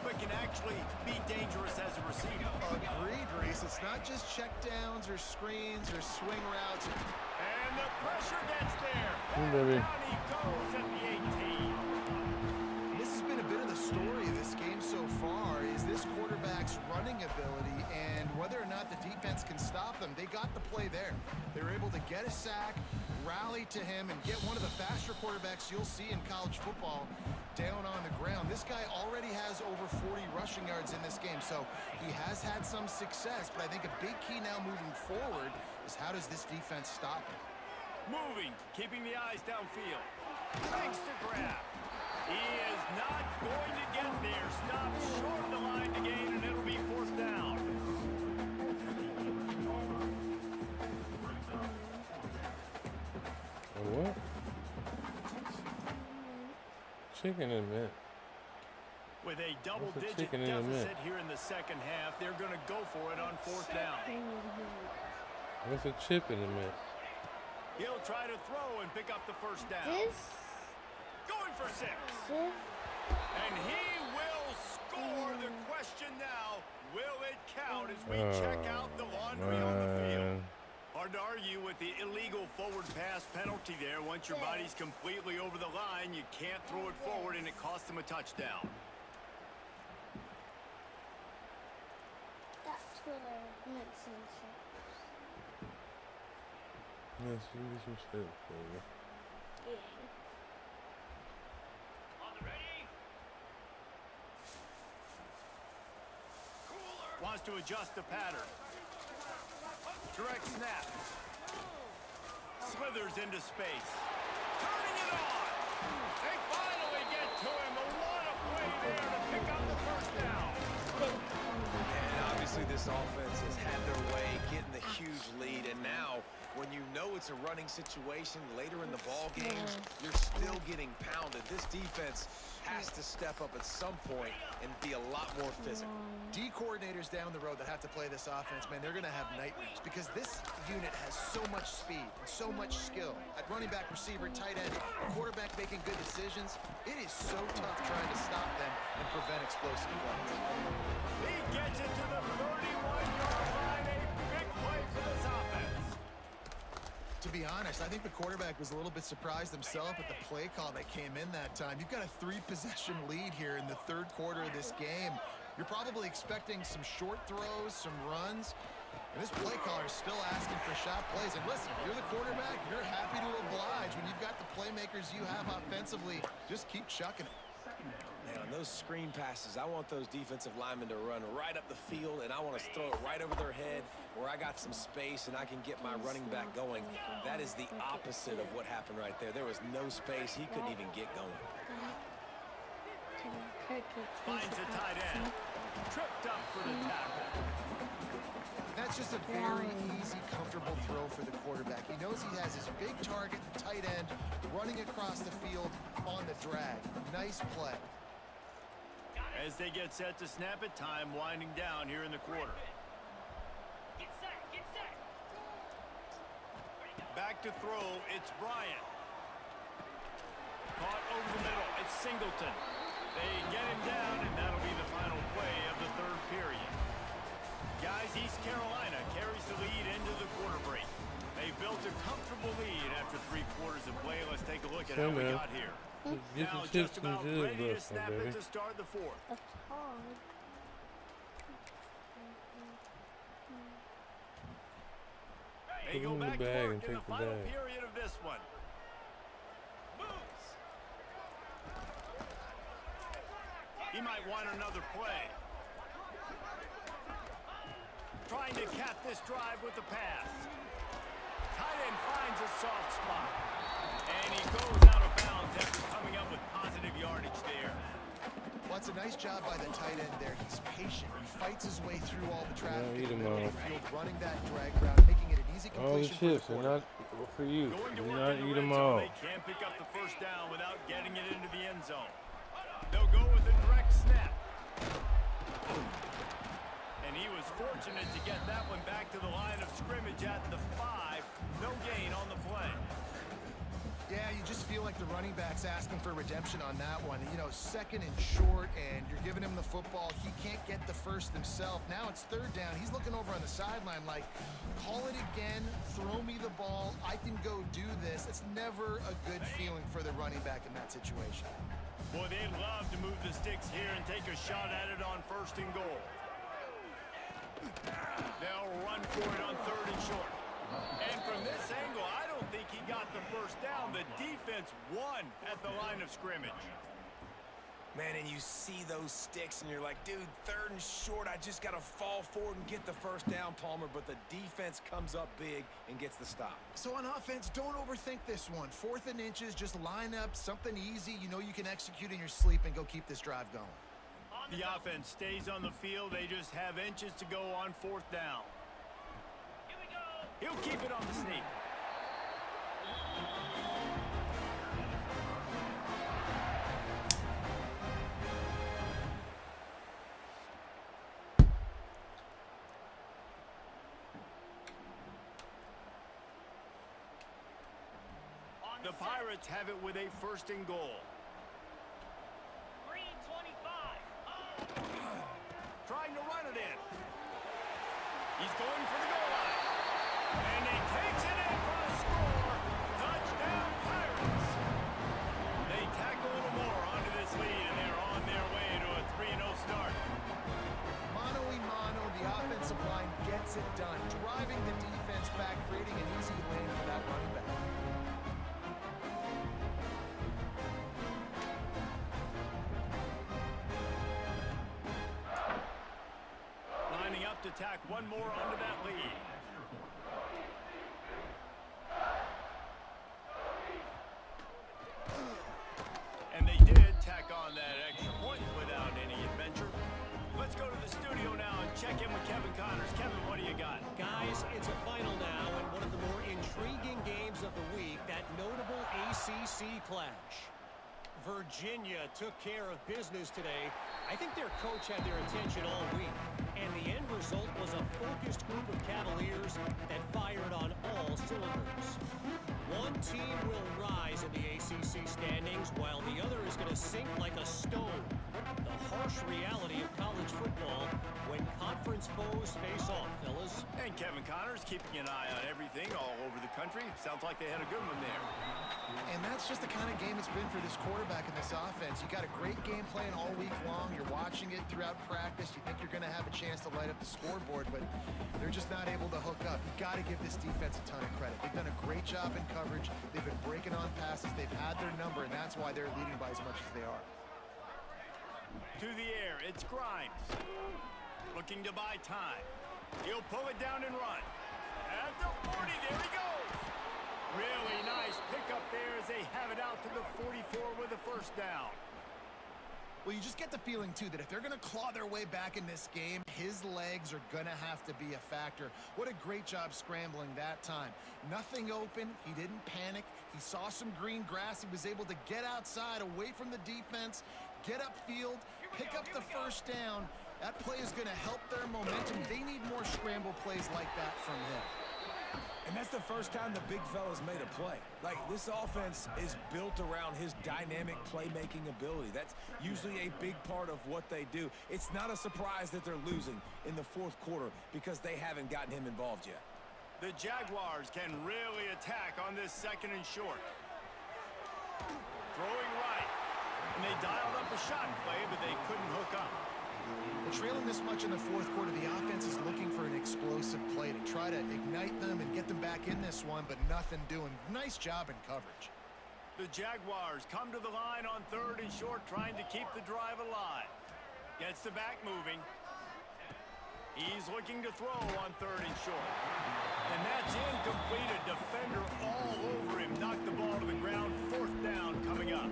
but can actually be dangerous as a receiver. Agreed, Reese. It's not just check downs or screens or swing routes. And the pressure gets there. baby. Down he goes at the 18. This has been a bit of the story of this game so far, is this quarterback's running ability and whether or not the defense can stop them. They got the play there. They were able to get a sack, rally to him and get one of the faster quarterbacks you'll see in college football down on the ground. This guy already has over 40 rushing yards in this game, so he has had some success, but I think a big key now moving forward is how does this defense stop him? Moving, keeping the eyes downfield. Makes the grab. He is not going to get there. Stopped short of the line to gain, and it'll be fourth down. What? Chicken in mint. With a double-digit chicken in a deficit mint? here in the second half, they're going to go for it on fourth down. What's a chip in the mint? He'll try to throw and pick up the first down. Going for 6. And he will score. The question now, will it count as we check out the laundry on the field? Hard to argue with the illegal forward pass penalty there. Once your body's completely over the line, you can't throw it forward, and it costs them a touchdown. That's what I meant to say. Yes, you get some steps for you. Yeah. Wants to adjust the pattern. Direct snap. Slithers into space. Turning it on. They finally get to him. What a play there to pick up the first down. And obviously this offense has had their way, getting the huge lead. And now, when you know it's a running situation later in the ball game, you're still getting pounded. This defense has to step up at some point and be a lot more physical. D coordinators down the road that have to play this offense, man, they're going to have nightmares because this unit has so much speed and so much skill. At running back, receiver, tight end, quarterback making good decisions, it is so tough trying to stop them and prevent explosive plays. He gets it to the 31-yard line. A big play for this offense. To be honest, I think the quarterback was a little bit surprised himself at the play call that came in that time. You've got a 3-possession lead here in the third quarter of this game. You're probably expecting some short throws, some runs, and this play caller is still asking for shot plays. And listen, if you're the quarterback, you're happy to oblige. When you've got the playmakers you have offensively, just keep chucking it. Man, on those screen passes, I want those defensive linemen to run right up the field, and I want to throw it right over their head where I got some space and I can get my running back going. That is the opposite of what happened right there. There was no space. He couldn't even get going. Finds a tight end. Tripped up for the tackle. That's just a very easy, comfortable throw for the quarterback. He knows he has his big target, the tight end, running across the field on the drag. Nice play. As they get set to snap it, time winding down here in the quarter. Back to throw, it's Bryant. Caught over the middle, it's Singleton. They get him down, and that'll be the final play of the third period. Guys, East Carolina carries the lead into the quarter break. They built a comfortable lead after 3 quarters of play. Let's take a look at how we got here. Get Now some just chips and about jizz, ready to bro, snap baby. it to start the fourth. That's hard. They Put go it in the back to bag work and in the take the final bag. period of this one. He might want another play. Trying to cap this drive with the pass. Tight end finds a soft spot. And he goes out of bounds after coming up with positive yardage there. Well, it's a nice job by the tight end there. He's patient. He fights his way through all the traffic eat in 'em the middle all. of the field, running that drag route, making it an easy All the completion for chips the are not quarterback. for you. Going to Do work not in the eat red them zone. all. They can't pick up the first down without getting it into the end zone. They'll go with a direct snap. And he was fortunate to get that one back to the line of scrimmage at the 5. No gain on the play. Yeah, you just feel like the running back's asking for redemption on that one. You know, second and short, and you're giving him the football. He can't get the first himself. Now it's third down. He's looking over on the sideline like, call it again, throw me the ball, I can go do this. It's never a good feeling for the running back in that situation. Boy, they'd love to move the sticks here and take a shot at it on first and goal. They'll run for it on third and short. And from this angle, I don't don't think he got the first down. The defense won at the line of scrimmage. Man, and you see those sticks, and you're like, dude, 3rd and short, I just got to fall forward and get the first down, Palmer, but the defense comes up big and gets the stop. So on offense, don't overthink this one. 4th and inches, just line up something easy you know you can execute in your sleep and go keep this drive going. The offense stays on the field. They just have inches to go on 4th down. Here we go. He'll keep it on the sneak. The Pirates have it with a 1st and goal. Green 25. Trying to run it in. He's going for the goal line. And he takes it in for a score. Touchdown, Pirates. They tack a little more onto this lead, and they're on their way to a 3-0 start. Mano, the offensive line gets it done, driving the defense back, creating an easy lane for that running back. Lining up to tack one more onto that lead. And they did tack on that extra point without any adventure. Let's go to the studio now and check in with Kevin Connors. Kevin, what do you got? Guys, it's a final now, and one of the more intriguing games of the week, that notable ACC clash. Virginia took care of business today. I think their coach had their attention all week, and the end result was a focused group of Cavaliers that fired on all cylinders. One team will rise in the ACC standings, while the other is going to sink like a stone. The harsh reality of college football when conference foes face off, fellas. And Kevin Connors keeping an eye on everything all over the country. Sounds like they had a good one there. And that's just the kind of game it's been for this quarterback and this offense. You got a great game plan all week long. You're watching it throughout practice. You think you're going to have a chance to light up the scoreboard, but they're just not able to hook up. You got to give this defense a ton of credit. They've done a great job in coverage. They've been breaking on passes. They've had their number, and that's why they're leading by as much as they are. To the air, it's Grimes. Looking to buy time. He'll pull it down and run. At the 40, there he goes. Really nice pickup there as they have it out to the 44 with a first down. Well, you just get the feeling, too, that if they're going to claw their way back in this game, his legs are going to have to be a factor. What a great job scrambling that time. Nothing open. He didn't panic. He saw some green grass. He was able to get outside, away from the defense, get upfield, pick up the first down. That play is going to help their momentum. They need more scramble plays like that from him. And that's the first time the big fella's made a play. Like, this offense is built around his dynamic playmaking ability. That's usually a big part of what they do. It's not a surprise that they're losing in the 4th quarter because they haven't gotten him involved yet. The Jaguars can really attack on this 2nd and short. Throwing right. And they dialed up a shot play, but they couldn't hook up. Trailing this much in the 4th quarter, the offense is looking for an explosive play to try to ignite them and get them back in this one, but nothing doing. Nice job in coverage. The Jaguars come to the line on 3rd and short, trying to keep the drive alive. Gets the back moving. He's looking to throw on 3rd and short. And that's incomplete. A defender all over him. Knocked the ball to the ground. 4th down coming up.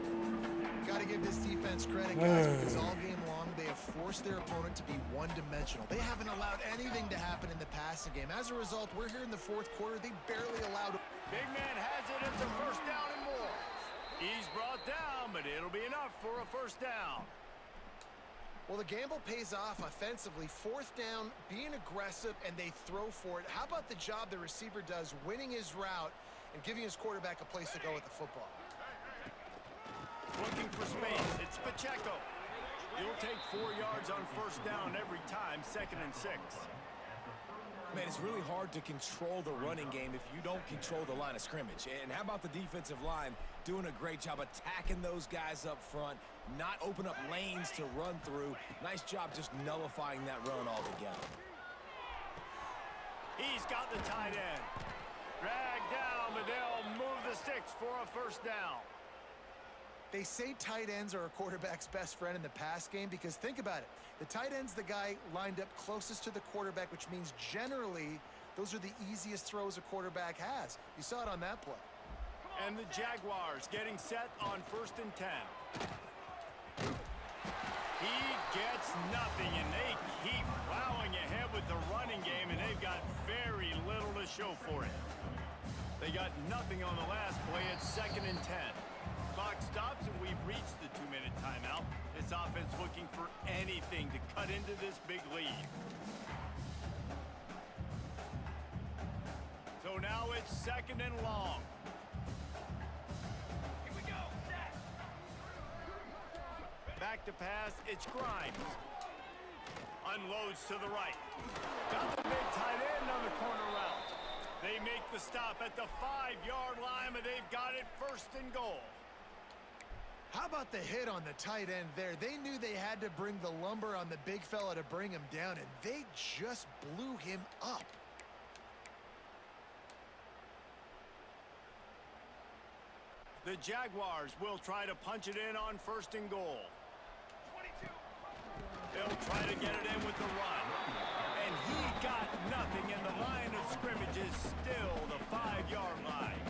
Got to give this defense credit, guys, because all game long they have forced their opponent to be one-dimensional. They haven't allowed anything to happen in the passing game. As a result, we're here in the 4th quarter. They barely allowed. Big man has it. It's a first down and more. He's brought down, but it'll be enough for a first down. Well, the gamble pays off offensively. 4th down, being aggressive, and they throw for it. How about the job the receiver does winning his route and giving his quarterback a place to go with the football? Looking for space. It's Pacheco. He'll take 4 yards on first down every time, 2nd and 6. Man, it's really hard to control the running game if you don't control the line of scrimmage. And how about the defensive line doing a great job attacking those guys up front, not open up lanes to run through. Nice job just nullifying that run altogether. He's got the tight end. Dragged down, but they'll move the sticks for a first down. They say tight ends are a quarterback's best friend in the pass game because think about it. The tight end's the guy lined up closest to the quarterback, which means generally those are the easiest throws a quarterback has. You saw it on that play. And the Jaguars getting set on 1st and 10. He gets nothing, and they keep plowing ahead with the running game, and they've got very little to show for it. They got nothing on the last play. It's 2nd and 10. Clock stops, and we've reached the 2-minute timeout. This offense looking for anything to cut into this big lead. So now it's 2nd and long. Here we go. Set. Back to pass. It's Grimes. Unloads to the right. Got the big tight end on the corner route. They make the stop at the 5-yard line, and they've got it 1st and goal. How about the hit on the tight end there? They knew they had to bring the lumber on the big fella to bring him down, and they just blew him up. The Jaguars will try to punch it in on 1st and goal. They'll try to get it in with the run. And he got nothing, and the line of scrimmage is still the 5-yard line.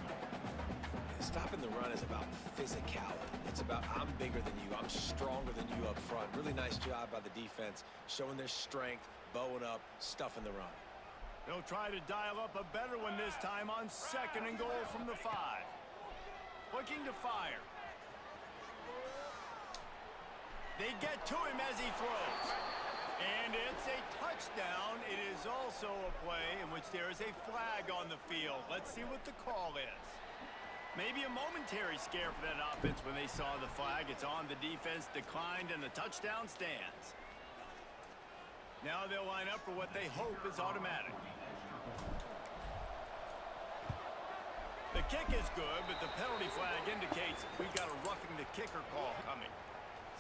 Stopping the run is about physicality. It's about I'm bigger than you. I'm stronger than you up front. Really nice job by the defense, showing their strength, bowing up, stuffing the run. They'll try to dial up a better one this time on 2nd and goal from the 5. Looking to fire. They get to him as he throws. And it's a touchdown. It is also a play in which there is a flag on the field. Let's see what the call is. Maybe a momentary scare for that offense when they saw the flag. It's on, the defense declined, and the touchdown stands. Now they'll line up for what they hope is automatic. The kick is good, but the penalty flag indicates we've got a roughing the kicker call coming.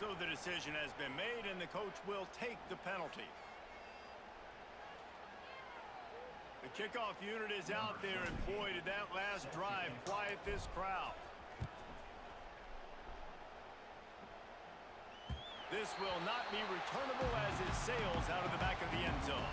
So the decision has been made, and the coach will take the penalty. The kickoff unit is out there, and boy, did that last drive quiet this crowd. This will not be returnable as it sails out of the back of the end zone.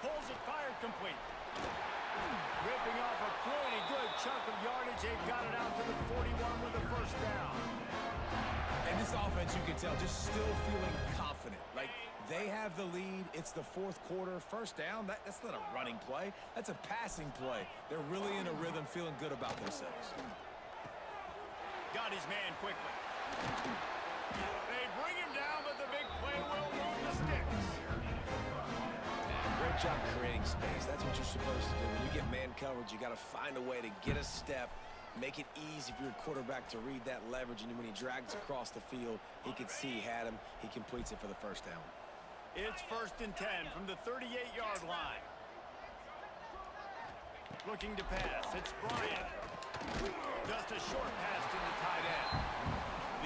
Pulls it, fired, complete. Ripping off a pretty good chunk of yardage. They've got it out to the 41 with a first down. And this offense, you can tell, just still feeling confident. Like, they have the lead. It's the 4th quarter. First down, that's not a running play. That's a passing play. They're really in a rhythm, feeling good about themselves. Got his man quickly. They bring him down, but the big play will move the sticks. Great job creating space. That's what you're supposed to do. When you get man coverage, you got to find a way to get a step, make it easy for your quarterback to read that leverage, and when he drags across the field, he can see he had him. He completes it for the first down. It's 1st and 10 from the 38-yard line. Looking to pass. It's Bryant. Just a short pass to the tight end.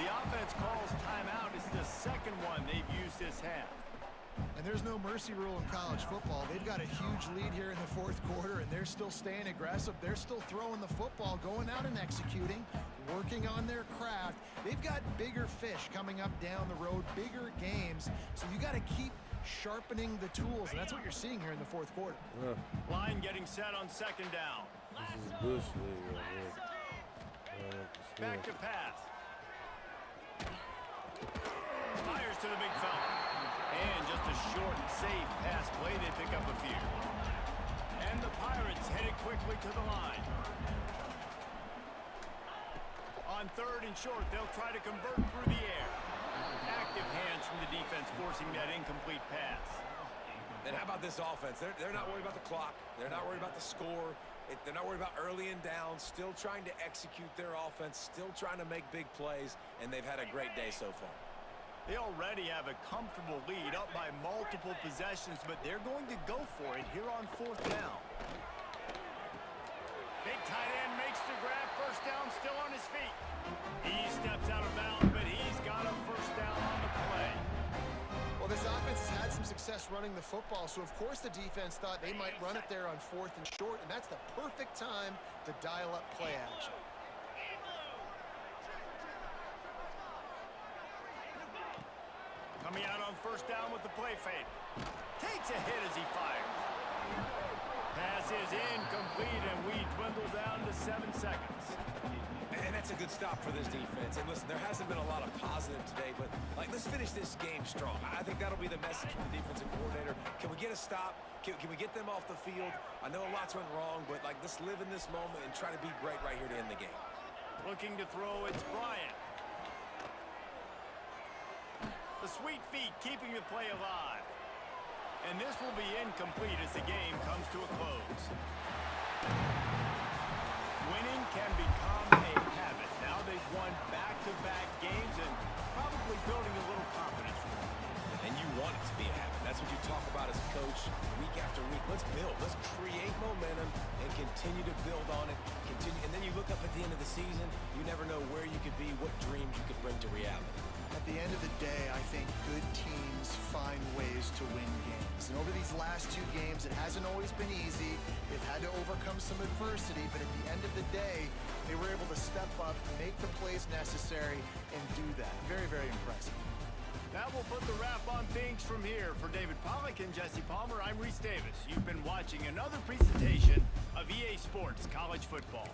The offense calls timeout. It's the 2nd one they've used this half. And there's no mercy rule in college football. They've got a huge lead here in the 4th quarter, and they're still staying aggressive. They're still throwing the football, going out and executing, working on their craft. They've got bigger fish coming up down the road, bigger games. So you got to keep sharpening the tools, and that's what you're seeing here in the 4th quarter. Yeah. Line getting set on 2nd down. This is Bush League right here. Back to pass. Fires to the big fella. And just a short, safe pass play. They pick up a few. And the Pirates headed quickly to the line. On 3rd and short, they'll try to convert through the air. Active hands from the defense forcing that incomplete pass. And how about this offense? They're not worried about the clock. They're not worried about the score. They're not worried about early and down. Still trying to execute their offense. Still trying to make big plays. And they've had a great day so far. They already have a comfortable lead up by multiple possessions, but they're going to go for it here on 4th down. grab. First down, still on his feet. He steps out of bounds, but he's got a first down on the play. Well, this offense has had some success running the football, so of course the defense thought they might run it there on 4th and short, and that's the perfect time to dial up play action. Coming out on first down with the play fake. Takes a hit as he fires. Pass is incomplete, and we dwindle down to 7 seconds. And that's a good stop for this defense. And listen, there hasn't been a lot of positive today, but let's finish this game strong. I think that'll be the message from the defensive coordinator. Can we get a stop? Can we get them off the field? I know lots went wrong, but let's live in this moment and try to be great right here to end the game. Looking to throw, it's Bryant. The sweet feet keeping the play alive. And this will be incomplete as the game comes to a close. Winning can become a habit. Now they've won back-to-back games and probably building a little confidence. And you want it to be a habit. That's what you talk about as a coach week after week. Let's build. Let's create momentum and continue to build on it. And then you look up at the end of the season, you never know where you could be, what dreams you could bring to reality. At the end of the day, I think good teams find ways to win games. And over these last 2 games, it hasn't always been easy. They've had to overcome some adversity, but at the end of the day, they were able to step up, make the plays necessary, and do that. Very, very impressive. That will put the wrap on things from here. For David Pollack and Jesse Palmer, I'm Reese Davis. You've been watching another presentation of EA Sports College Football.